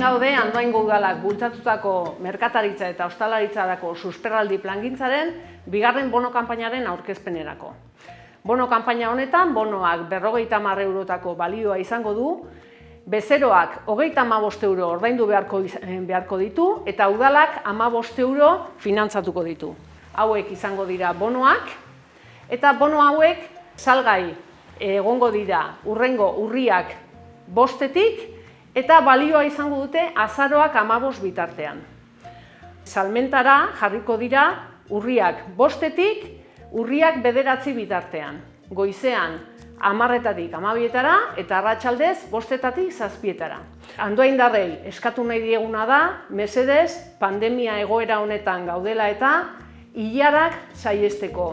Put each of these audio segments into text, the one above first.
Hemen gaude Andoaingo Udalak bultzatutako merkataritza eta ostalaritzarako susperraldi plangintzaren bigarren bono kanpainaren aurkezpenerako. Bono kanpaina honetan, bonoak 50 eurotako balioa izango du, bezeroak 35 euro ordaindu beharko ditu eta udalak 15 euro finantzatuko ditu. Hauek izango dira bonoak, eta bono hauek salgai egongo dira urrengo urriak 5-etik, eta balioa izango dute azaroak 15 bitartean. Salmentara jarriko dira urriak 5-etik, urriak 9 bitartean. Goizean 10-etatik 12-etara eta arratsaldez 5-etatik 7-etara. Andoaindarrei eskatu nahi dieguna da, mesedez, pandemia egoera honetan gaudela eta ilarak saihesteko.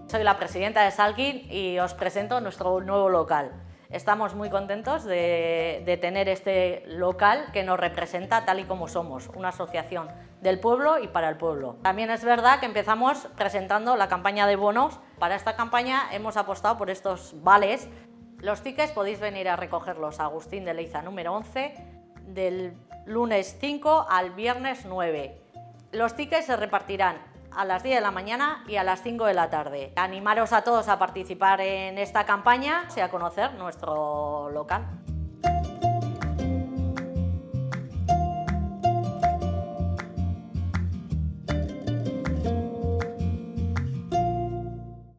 Soy la presidenta de Salkin y os presento nuestro nuevo local. Estamos muy contentos de tener este local que nos representa tal y como somos, una asociación del pueblo y para el pueblo. También es verdad que empezamos presentando la campaña de bonos. Para esta campaña hemos apostado por estos vales. Los tickets podéis venir a recogerlos a Agustín de Leiza número 11 del lunes 5 al viernes 9. Los tickets se repartirán a las 10 de la mañana y a las 5 de la tarde. Animaros a todos a participar en esta campaña y a conocer nuestro local.